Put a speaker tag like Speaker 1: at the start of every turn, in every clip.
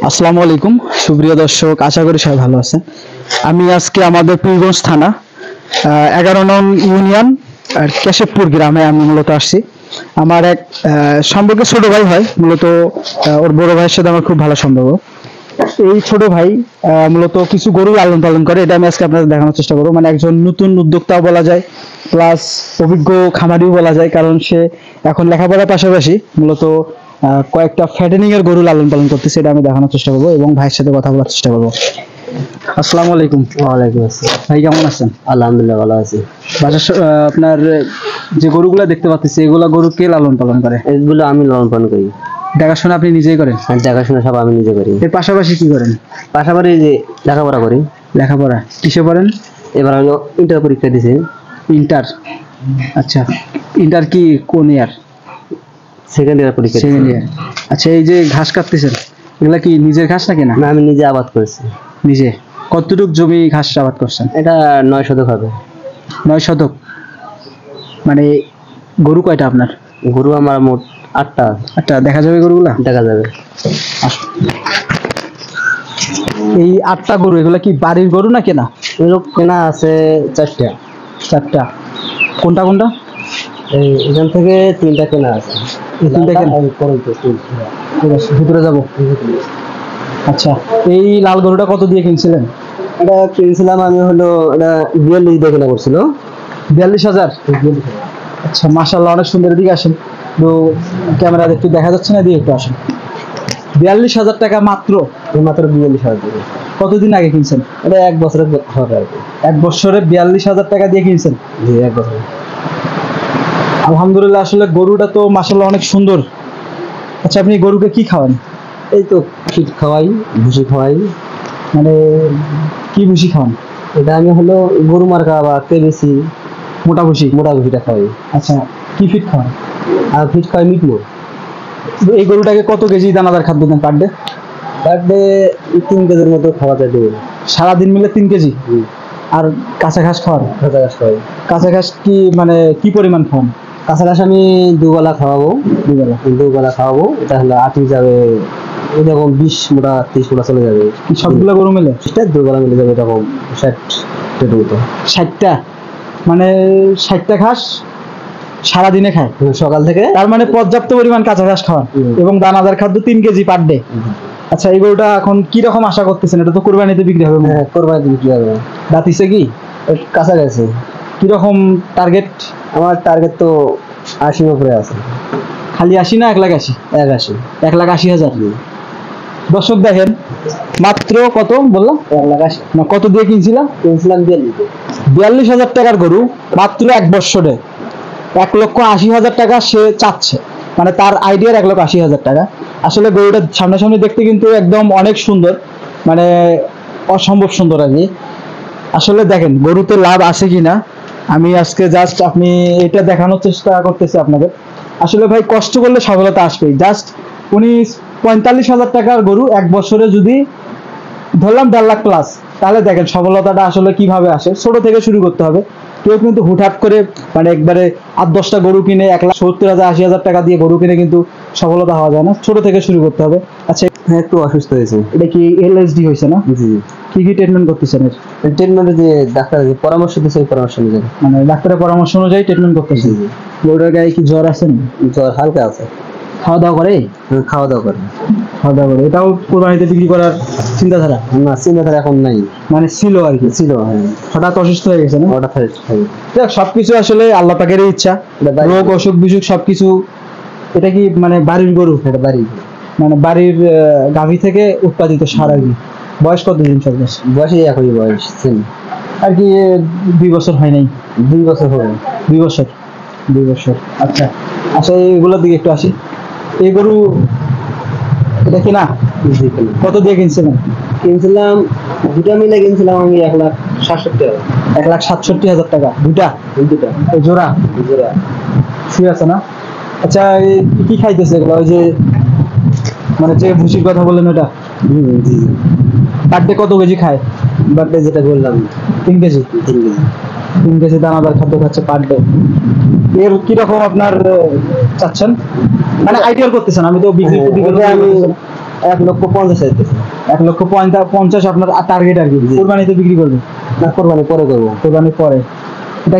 Speaker 1: আসসালামু আলাইকুম সুপ্রিয় দর্শক, আশা করি সবাই ভালো আছেন। আমি আজকে আমাদের পীরগঞ্জ থানা 11 নং ইউনিয়ন আর কেশবপুর গ্রামে আমি মূলত আসছি। আমার এক সম্পর্কে ছোট ভাই হয়, মূলত ওর বড় ভাইয়ের সাথে আমার খুব ভালো সম্পর্ক। এই ছোট ভাই মূলত কিছু গরু লালন পালন করে, এটা আমি আজকে আপনাদের দেখানোর চেষ্টা করবো। মানে একজন নতুন উদ্যোক্তাও বলা যায়, প্লাস অভিজ্ঞ খামারিও বলা যায়, কারণ সে এখন লেখাপড়ার পাশাপাশি মূলত কয়েকটা ফ্যাটেনিং এর গরু লালন পালন করতেছে, এটা আমি দেখানোর চেষ্টা করবো এবং ভাইয়ের সাথে কথা বলার চেষ্টা করবো। আসসালামু আলাইকুম।
Speaker 2: ওয়ালাইকুম আসসালাম।
Speaker 1: ভাই কেমন আছেন?
Speaker 2: আলহামদুলিল্লাহ ভালো আছি।
Speaker 1: আপনার যে গরুগুলা দেখতে পাচ্ছি, এগুলা গরু কে লালন পালন করে?
Speaker 2: এগুলো আমি লালন পালন করি।
Speaker 1: দেখাশোনা আপনি নিজেই করেন?
Speaker 2: আর দেখাশোনা সব আমি নিজে করি।
Speaker 1: এর পাশাপাশি কি করেন?
Speaker 2: পাশাপাশি যে লেখাপড়া করি।
Speaker 1: লেখাপড়া কিসে পড়েন?
Speaker 2: এবার হলো ইন্টার পরীক্ষা দিছি।
Speaker 1: ইন্টার? আচ্ছা, ইন্টার কি কোন ইয়ার?
Speaker 2: সেকেন্ড ইয়ার পরীক্ষা।
Speaker 1: Second year. আচ্ছা, এই যে ঘাস কাটতেছেন, এগুলা কি নিজের ঘাস নাকি?
Speaker 2: না, আমি নিজে আবাদ করেছি।
Speaker 1: নিজে? কতটুক জমি ঘাস আবাদ করছেন?
Speaker 2: এটা 9 শতক হবে।
Speaker 1: 9 শতক? মানে গরু কয়টা আপনার?
Speaker 2: গরু আমার মোট 8টা।
Speaker 1: আচ্ছা, দেখা যাবে গরুগুলা?
Speaker 2: দেখা যাবে।
Speaker 1: এই 8টা গরু, এগুলা কি বাড়ির গরু না কেনা?
Speaker 2: এগুলো কেনা আছে 4টা।
Speaker 1: 4টা? কোনটা কোনটা?
Speaker 2: এখান থেকে 3টা কেনা আছে।
Speaker 1: এই 3টা কেনা? ভিতরে যাবো। আচ্ছা, এই লাল গরুটা কত দিয়ে কিনছিলেন?
Speaker 2: এটা কিনছিলাম আমি হলো এটা 42 দিয়ে কেনা করছিল।
Speaker 1: 42,000? আচ্ছা, মাশাআল্লাহ, অনেক সুন্দর। দিকে আসেন তো, ক্যামেরা একটু দেখা যাচ্ছে না, দিয়ে একটু আসেন। 42,000 টাকা মাত্র?
Speaker 2: মাত্র 42,000 টাকা।
Speaker 1: কতদিন আগে কিনছেন?
Speaker 2: এটা 1 বছরের হবে আর কি।
Speaker 1: 1 বছরে 42,000 টাকা দিয়ে কিনছেন?
Speaker 2: জি, 1 বছর।
Speaker 1: আলহামদুলিল্লাহ, আসলে গরুটা তো মাশাআল্লাহ অনেক সুন্দর। আচ্ছা, আপনি গরুকে কি খাওয়ান?
Speaker 2: এই তো ফিট খাওয়াই, ভুসি খাওয়াই।
Speaker 1: মানে কি ভুসি খাওয়ান?
Speaker 2: এটা আমি হলো গরু মার্কা বা কেবিসি
Speaker 1: মোটা ভুসি?
Speaker 2: মোটা ভুসিটা খাওয়াই।
Speaker 1: আচ্ছা, কি ফিট খাওয়ান?
Speaker 2: আর ফিট খাওয়াই মিটমো।
Speaker 1: এই গরুটাকে কত কেজি দানাদার খাদ্য দেন পার ডে?
Speaker 2: পার ডে 3 কেজির মতো খাওয়া যায় দেবে।
Speaker 1: সারাদিন মিলে 3 কেজি? আর কাঁচা ঘাস খাওয়ান?
Speaker 2: কাঁচা ঘাস খাওয়াই।
Speaker 1: কাঁচা ঘাস কি মানে কি পরিমাণ খাওয়ান?
Speaker 2: কাঁচা ঘাস আমি 2 বেলা খাওয়াবো। 2 বেলা খাওয়াবো। এটা হলো আটি যাবে এরকম 20 মোটা 30 মোটা চলে যাবে।
Speaker 1: সবগুলো গরু মিলে?
Speaker 2: সেটা 2 বেলা মিলে যাবে এরকম 60টা মতো।
Speaker 1: 60টা? মানে 60টা ঘাস সারাদিনে খায়
Speaker 2: সকাল থেকে?
Speaker 1: তার মানে পর্যাপ্ত পরিমাণ কাঁচা ঘাস খাওয়ান এবং দানাদার খাদ্য 3 কেজি পার ডে। আচ্ছা, এই গরুটা এখন কি রকম আশা করতেছেন? এটা তো কুরবানিতে বিক্রি হবে?
Speaker 2: হ্যাঁ, কুরবানিতে বিক্রি হবে।
Speaker 1: দাঁতিছে কি?
Speaker 2: কাছাকাছি।
Speaker 1: কি রকম টার্গেট?
Speaker 2: আমার টার্গেট তো 80 উপরে আছে।
Speaker 1: খালি 80 না 1,80,000?
Speaker 2: 81।
Speaker 1: 1,80,000। দর্শক দেখেন, মাত্র কত বললাম?
Speaker 2: 1,80,000
Speaker 1: না, কত দিয়ে কিনছিলাম?
Speaker 2: 42,000
Speaker 1: টাকার গরু মাত্র 1 বছরে 1,80,000 টাকা সে চাচ্ছে। মানে তার আইডিয়ার 1,80,000 টাকা। আসলে গরুটা সামনাসামনি দেখতে কিন্তু একদম অনেক সুন্দর, মানে অসম্ভব সুন্দর আর কি। আসলে দেখেন গরুতে লাভ আছে কিনা, আমি আজকে জাস্ট আপনি এটা দেখানোর চেষ্টা করতেছি আপনাদের। আসলে ভাই, কষ্ট করলে সফলতা আসবেই। জাস্ট উনি 45,000 টাকার গরু 1 বছরে যদি ধরলাম 1.5 লাখ প্লাস, তাহলে দেখেন সফলতাটা আসলে কিভাবে আসে। ছোট থেকে শুরু করতে হবে। কেউ কিন্তু হুটহাট করে মানে একবারে 8-10টা গরু কিনে 1,70,000 80,000 টাকা দিয়ে গরু কিনে কিন্তু সফলতা হওয়া যায় না। ছোট থেকে শুরু করতে হবে। আচ্ছা,
Speaker 2: হ্যাঁ, একটু অসুস্থ হয়েছে।
Speaker 1: এটা কি এলএসডি হয়েছে না?
Speaker 2: জি।
Speaker 1: কি কি ট্রিটমেন্ট করতেছেন?
Speaker 2: ট্রিটমেন্টে যে ডাক্তার যে পরামর্শ দিয়েছে ওই পরামর্শ অনুযায়ী,
Speaker 1: মানে ডাক্তারের পরামর্শ অনুযায়ী ট্রিটমেন্ট করতেছেন? গরুটার গায়ে কি জ্বর আছে?
Speaker 2: জ্বর হালকা আছে।
Speaker 1: খাওয়া দাওয়া করে?
Speaker 2: খাওয়া দাওয়া করে।
Speaker 1: খাওয়া দাওয়া করে। এটাও কোরবানিতে বিক্রি করার চিন্তাধারা?
Speaker 2: না, চিন্তাধারা এখন নাই।
Speaker 1: মানে ছিল আর কি?
Speaker 2: ছিল, হ্যাঁ।
Speaker 1: হঠাৎ অসুস্থ হয়ে গেছে না?
Speaker 2: হঠাৎ
Speaker 1: দেখ, সবকিছু আসলে আল্লাহ পাকেরই ইচ্ছা। রোগ অসুখ বিসুখ সবকিছু। এটা কি মানে বাড়ির গরু?
Speaker 2: এটা বাড়ির,
Speaker 1: মানে বাড়ির গাভী থেকে উৎপাদিত সার আর কি। বয়স কতদিন? সব
Speaker 2: বয়সে একই বয়স
Speaker 1: আর কি? 2 বছর হয় নাই?
Speaker 2: 2 বছর হবে।
Speaker 1: 2 বছর? 2 বছর। আচ্ছা আচ্ছা, এইগুলোর দিকে একটু আসি। এই গরু এটা কিনা? কত দিয়ে কিনছিলেন?
Speaker 2: কিনছিলাম দুটা মিলে কিনছিলাম আমি 1,67,000 টাকা।
Speaker 1: 1,67,000 টাকা? দুটা?
Speaker 2: দুটা।
Speaker 1: জোড়া?
Speaker 2: জোড়া।
Speaker 1: ঠিক আছে না? আচ্ছা, কি খাইতেছে এগুলো? ওই যে মানে যে ভুসির কথা বললেন ওটা?
Speaker 2: জি।
Speaker 1: পার ডে কত কেজি খায়?
Speaker 2: পার ডে যেটা বললাম
Speaker 1: 3 কেজি।
Speaker 2: 3 কেজি।
Speaker 1: 3 কেজি দানাদার খাদ্য খাচ্ছে পার ডে। এর কিরকম আপনার চাচ্ছেন? মানে আইডিয়া করতেছেন? আমি তো বিক্রি
Speaker 2: 1,50,000 চাইতেছে।
Speaker 1: 1,50,000 আপনার টার্গেট আর কি, কোরবানিতে বিক্রি করবে?
Speaker 2: না, কোরবানি পরে করবো।
Speaker 1: কোরবানির পরে। এটা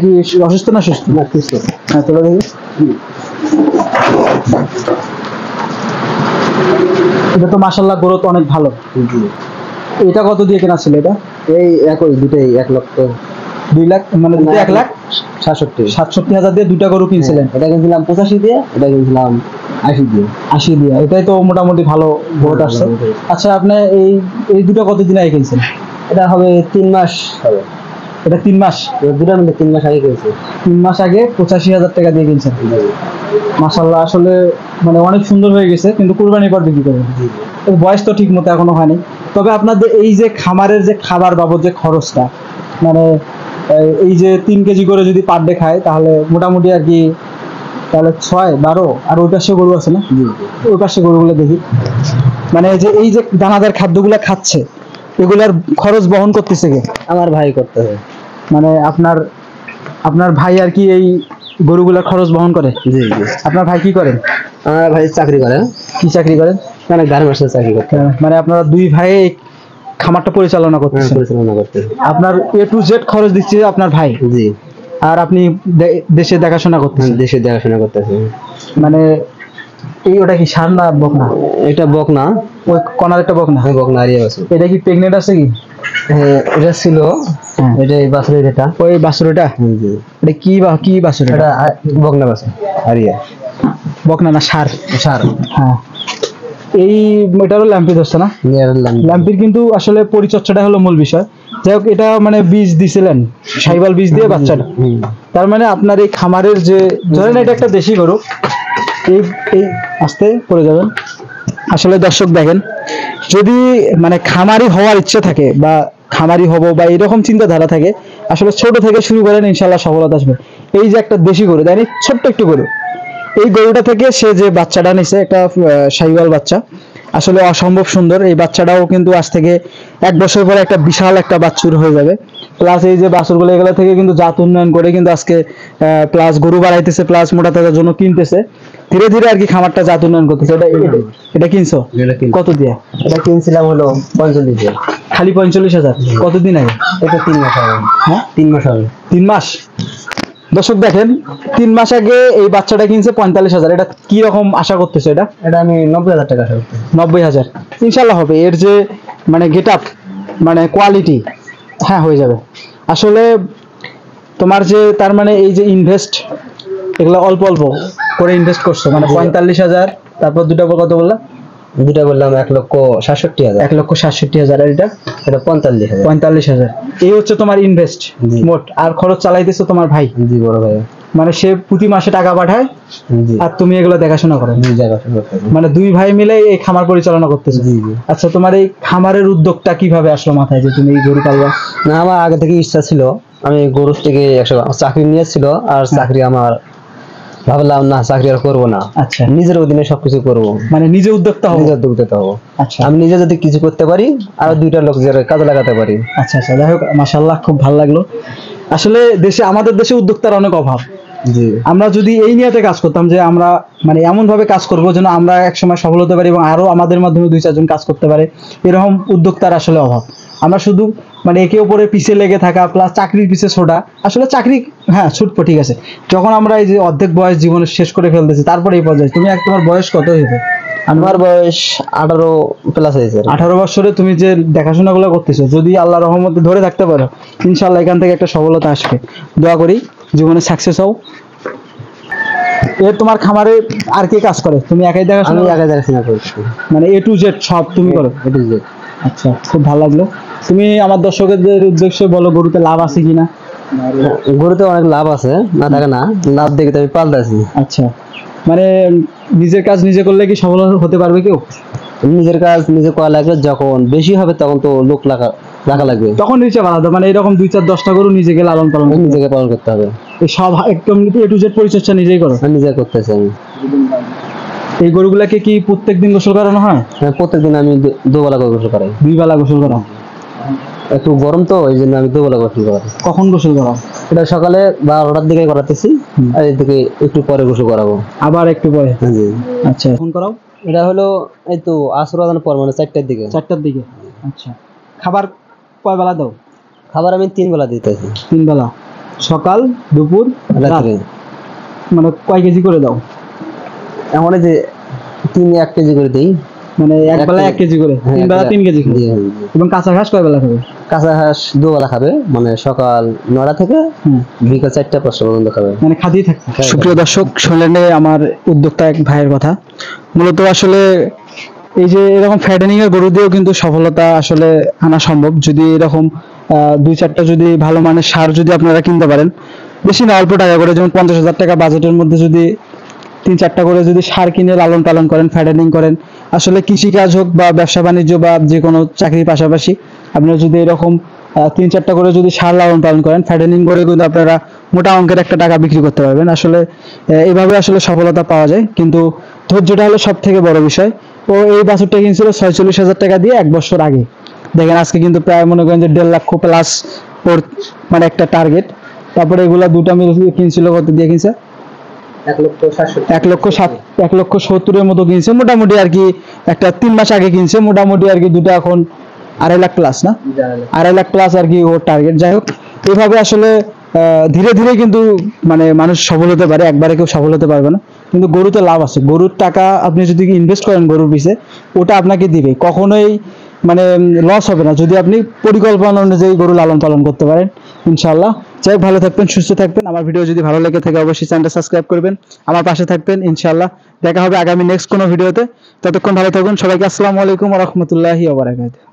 Speaker 1: কি অসুস্থ না সুস্থ?
Speaker 2: না, সুস্থ।
Speaker 1: হ্যাঁ, তোলা দেখি। এটা তো মাশাআল্লাহ গ্রোথ অনেক ভালো।
Speaker 2: জি।
Speaker 1: এটা কত দিয়ে কেনা ছিল এটা?
Speaker 2: এই একই দুটাই 1,00,000।
Speaker 1: 2 লাখ মানে দুটো 1,67,000 67,000 দিয়ে দুটা গরু কিনছিলেন?
Speaker 2: এটা কিনছিলাম 85 দিয়ে, এটা কিনছিলাম 80 দিয়ে।
Speaker 1: 80 দিয়ে। এটাই তো মোটামুটি ভালো গ্রোথ আসছে। আচ্ছা, আপনি এই দুটো কতদিন আগে কিনছেন?
Speaker 2: এটা হবে 3 মাস হবে।
Speaker 1: এটা 3 মাস?
Speaker 2: দুটা মিলে 3 মাস আগে কিনছি।
Speaker 1: 3 মাস আগে 85,000 টাকা দিয়ে কিনছেন। মাশাআল্লাহ, আসলে মানে অনেক সুন্দর হয়ে গেছে, কিন্তু কুরবানির পর বিক্রি করবেন। এর বয়স তো ঠিক মতো এখনো হয়নি। তবে আপনাদের এই যে খামারের যে খাবার বাবদ যে খরচটা, মানে এই যে 3 কেজি করে যদি পার ডে খায়, তাহলে মোটামুটি আর কি, তাহলে 6, 12। আর ওই পাশে গরু আছে না? ওই পাশে গরুগুলো দেখি, মানে এই যে দানাদার খাদ্যগুলো খাচ্ছে, এগুলার খরচ বহন করতেছে কে?
Speaker 2: আমার ভাই করতে হবে।
Speaker 1: মানে আপনার ভাই আর কি এই গরুগুলার খরচ বহন করে?
Speaker 2: জি জি।
Speaker 1: আপনার ভাই কি করেন?
Speaker 2: আমার ভাই চাকরি করে।
Speaker 1: কি চাকরি করেন?
Speaker 2: মানে গার্মেন্টসে চাকরি করতে।
Speaker 1: মানে আপনারা 2 ভাই এই খামারটা পরিচালনা করতেছেন?
Speaker 2: পরিচালনা করতে।
Speaker 1: আপনার A to Z খরচ দিচ্ছে আপনার ভাই?
Speaker 2: জি।
Speaker 1: আর আপনি দেশে দেখাশোনা করতেছেন?
Speaker 2: দেশে দেখাশোনা করতেছি।
Speaker 1: মানে ওটা কি ষাঁড় না বকনা?
Speaker 2: এটা বকনা।
Speaker 1: ওই কনার একটা বকনা?
Speaker 2: হ্যাঁ, বকনা আরিয়া আছে।
Speaker 1: এটা কি প্রেগনেন্ট আছে কি?
Speaker 2: হ্যাঁ, এটা ছিল। এটা এই বাছুরের এটা।
Speaker 1: ওই বাছুরটা?
Speaker 2: জি।
Speaker 1: এটা কি বাছুর?
Speaker 2: এটা বকনা বাছুর আরিয়া।
Speaker 1: বকনা না ষাঁড়?
Speaker 2: ষাঁড়।
Speaker 1: হ্যাঁ। এটারও ল্যাম্পি ধরছে না? ল্যাম্পির কিন্তু আসলে পরিচর্যাটা হলো মূল বিষয়। যাই হোক, এটা মানে বীজ দিছিলেন, সাইবাল বীজ দিয়ে বাচ্চাটা। তার মানে আপনার এই খামারের যে, ধরেন এটা একটা দেশি গরু, এই আস্তে পড়ে যাবেন। আসলে দর্শক দেখেন, যদি মানে খামারি হওয়ার ইচ্ছা থাকে বা খামারি হব বা এরকম চিন্তাধারা থাকে, আসলে ছোট থেকে শুরু করেন, ইনশাল্লাহ সফলতা আসবে। এই যে একটা দেশি গরু, তাই না? ছোট্ট একটু গরু, এই গরুটা থেকে সে যে বাচ্চাটা নিছে, একটা শাহিওয়াল বাচ্চা, আসলে অসম্ভব সুন্দর। এই বাচ্চাটাও কিন্তু আজ থেকে 1 বছর পরে একটা বিশাল একটা বাছুর হয়ে যাবে। প্লাস এই যে বাছুরগুলো, এগুলো থেকে কিন্তু জাত উন্নয়ন করে কিন্তু আজকে প্লাস গরু বাড়াইতেছে, প্লাস মোটা তাজার জন্য কিনতেছে, ধীরে ধীরে আর কি খামারটা জাত উন্নয়ন করতেছে। এটা কিনছো কত দিয়ে?
Speaker 2: এটা কিনছিলাম হলো 45 দিয়ে।
Speaker 1: খালি 45,000? কতদিন আগে?
Speaker 2: এটা 3 মাস হবে।
Speaker 1: হ্যাঁ,
Speaker 2: 3 মাস হবে।
Speaker 1: 3 মাস? দর্শক দেখেন, 3 মাস আগে এই বাচ্চাটা কিনছে 45,000। এটা কি রকম আশা করতেছে? এটা
Speaker 2: আমি 90,000 টাকা আশা করছি।
Speaker 1: 90,000 ইনশাল্লাহ হবে। এর যে মানে গেট আপ, মানে কোয়ালিটি, হ্যাঁ হয়ে যাবে। আসলে তোমার যে তার মানে এই যে ইনভেস্ট, এগুলো অল্প অল্প করে ইনভেস্ট করছো, মানে 45,000, তারপর দুটো কত বললা?
Speaker 2: দুটা বললাম 1,67,000।
Speaker 1: 1,67,000। আর এটা
Speaker 2: 45,000।
Speaker 1: 45,000। এই হচ্ছে তোমার ইনভেস্ট মোট। আর খরচ চালাইতেছো তোমার ভাই?
Speaker 2: জি, বড় ভাই।
Speaker 1: মানে সে প্রতি মাসে টাকা পাঠায়, আর তুমি এগুলো দেখাশোনা করো? মানে 2 ভাই মিলে এই খামার পরিচালনা করতেছো? জি জি। আচ্ছা, তোমার এই খামারের উদ্যোগটা কিভাবে আসলো মাথায় যে তুমি এই গরু পালবা?
Speaker 2: না, আমার আগে থেকে ইচ্ছা ছিল। আমি গরু থেকে চাকরি নিয়েছিল, আর চাকরি আমার ভাবলাম না, চাকরি আর করবো না।
Speaker 1: আচ্ছা,
Speaker 2: নিজের অধীনে সবকিছু করবো,
Speaker 1: মানে নিজে উদ্যোক্তা হবো?
Speaker 2: নিজে উদ্যোক্তা হবো।
Speaker 1: আচ্ছা,
Speaker 2: আমি নিজে যদি কিছু করতে পারি, আর 2টা লোক কাজে লাগাতে পারি।
Speaker 1: আচ্ছা আচ্ছা। যাই হোক, মাশাআল্লাহ, খুব ভালো লাগলো। আসলে আমাদের দেশে উদ্যোক্তার অনেক অভাব।
Speaker 2: জি। আমরা
Speaker 1: যদি এই নিয়তে কাজ করতাম যে আমরা মানে এমন ভাবে কাজ করবো যেন আমরা একসময় সফল হতে পারি এবং আরো আমাদের মাধ্যমে 2-4 জন কাজ করতে পারে, এরকম উদ্যোক্তার আসলে অভাব। আমরা শুধু মানে একে অপরে পিছে লেগে থাকা, প্লাস চাকরির পিছে ছোটা। আসলে চাকরি হ্যাঁ ছুটবো, ঠিক আছে, যখন আমরা এই যে অর্ধেক বয়স জীবনে শেষ করে ফেলতেছি, তারপরে এই পর্যায়ে তোমার বয়স কত হয়েছে?
Speaker 2: আমার বয়স 18 প্লাস হয়েছে।
Speaker 1: 18 বছরে তুমি যে দেখাশোনা গুলো করতেছো, যদি আল্লাহ রহমতে ধরে থাকতে পারো, ইনশাল্লাহ এখান থেকে একটা সফলতা আসবে। দোয়া করি জীবনে সাকসেস হও। তোমার খামারে আর কে কাজ করে? তুমি একাই দেখাশোনা?
Speaker 2: আমি একাই দেখাশোনা করছি,
Speaker 1: মানে A to Z সব তুমি করো?
Speaker 2: A to Z।
Speaker 1: আচ্ছা, খুব ভালো লাগলো। তুমি আমার দর্শকদের উদ্দেশ্যে বলো, গরুতে লাভ আছে কিনা?
Speaker 2: গরুতে অনেক লাভ আছে, না থাকে না, লাভ দেখে তো আমি পাল্টাছি।
Speaker 1: আচ্ছা, মানে নিজের কাজ নিজে করলে কি সফল হতে পারবে কেউ?
Speaker 2: নিজের কাজ নিজে করা লাগবে, যখন বেশি হবে তখন তো লোক রাখা লাগবে,
Speaker 1: তখন নিচে বাড়াতে, মানে এরকম 2-4-10টা গরু নিজেকে লালন পালন,
Speaker 2: নিজেকে পালন করতে হবে।
Speaker 1: এই সব একদম A to Z পরিচর্যা নিজেই করো?
Speaker 2: নিজে করতেছি আমি।
Speaker 1: এই গরুগুলাকে কি প্রত্যেকদিন গোসল করানো হয়?
Speaker 2: হ্যাঁ, প্রত্যেকদিন আমি 2 বেলা করে গোসল করাই।
Speaker 1: 2 বেলা গোসল করাও?
Speaker 2: একটু গরম তো, এই জন্য আমি 2 বেলা গোসল করাই।
Speaker 1: কখন গোসল করাও?
Speaker 2: এটা সকালে 12টার দিকে করাতেছি, আর এদিকে একটু পরে গোসল করাবো,
Speaker 1: আবার একটু পরে?
Speaker 2: জি।
Speaker 1: আচ্ছা, এখন করাও?
Speaker 2: এটা হলো এই তো আসর আজানের পর মানে 4টার দিকে।
Speaker 1: 4টার দিকে। আচ্ছা, খাবার কয় বেলা দাও?
Speaker 2: খাবার আমি 3 বেলা দিতেছি।
Speaker 1: 3 বেলা, সকাল, দুপুর, রাত।
Speaker 2: রাত্রে।
Speaker 1: মানে কয় কেজি করে দাও?
Speaker 2: এখন এই যে 1 কেজি করে দেই।
Speaker 1: মানে এক বেলা 1 কেজি করে,
Speaker 2: হ্যাঁ,
Speaker 1: 3 বেলা 3 কেজি করে।
Speaker 2: জি।
Speaker 1: এবং কাঁচা ঘাস কয় বেলা খাবে?
Speaker 2: কাঁচা ঘাস 2 বেলা খাবে, মানে সকাল 9টা থেকে বিকাল 4টা 5টা পর্যন্ত খাবে।
Speaker 1: মানে খাতেই থাকছে।
Speaker 2: হ্যাঁ,
Speaker 1: সুপ্রিয় দর্শক, শুনলেন আমার উদ্যোক্তা এক ভাইয়ের কথা। মূলত আসলে এই যে এরকম ফ্যাটেনিং এর গরু দিয়েও কিন্তু সফলতা আসলে আনা সম্ভব, যদি এরকম 2-4টা যদি ভালো মানের সার যদি আপনারা কিনতে পারেন, বেশি না অল্প টাকা করে, যেমন 50,000 টাকা বাজেটের মধ্যে যদি 3-4টা করে যদি সার কিনে লালন পালন করেন, ফ্যাটেনিং করেন, আসলে কৃষিকাজ হোক বা ব্যবসা বাণিজ্য বা যে কোনো চাকরির পাশাপাশি আপনারা যদি এরকম 3-4টা করে যদি সার লালন পালন করেন, ফ্যাটেনিং করে কিন্তু আপনারা মোটা অঙ্কের একটা টাকা বিক্রি করতে পারবেন। আসলে এইভাবে আসলে সফলতা পাওয়া যায়, কিন্তু ধৈর্যটা হলো সব থেকে বড় বিষয়। ও এই বাছুরটা কিনছিল 46,000 টাকা দিয়ে 1 বছর আগে। দেখেন আজকে কিন্তু প্রায় মনে করেন যে 1.5 লক্ষ প্লাস ওর মানে একটা টার্গেট। তারপরে এগুলা দুটা মিলে কিনছিল, কত দিয়ে কিনছে? 1,70,000 মতো কিনছে মোটামুটি আর কি। একটা 3 মাস আগে কিনছে মোটামুটি আর কি, দুটো এখন 2.5 লাখ প্লাস না, 2.5 লাখ প্লাস আর কি ওর টার্গেট। যাই হোক, এইভাবে আসলে ধীরে ধীরে কিন্তু মানে মানুষ সফল হতে পারে, একবারে কেউ সফল হতে পারবে না। কিন্তু গরুতে লাভ আছে, গরুর টাকা আপনি যদি ইনভেস্ট করেন গরুর পিছে, ওটা আপনাকে দিবে, কখনোই মানে লস হবে না যদি আপনি পরিকল্পনা অনুযায়ী গরু লালন পালন করতে পারেন, ইনশাআল্লাহ। যাই হোক, ভালো থাকবেন, সুস্থ থাকবেন। আমার ভিডিও যদি ভালো লেগে থাকে অবশ্যই চ্যানেলটা সাবস্ক্রাইব করবেন, আমার পাশে থাকবেন ইনশাআল্লাহ। দেখা হবে আগামী নেক্সট কোনো ভিডিওতে। ততক্ষণ ভালো থাকুন সবাইকে। আসসালামু আলাইকুম ওয়া রাহমাতুল্লাহি ওয়া বারাকাতুহু।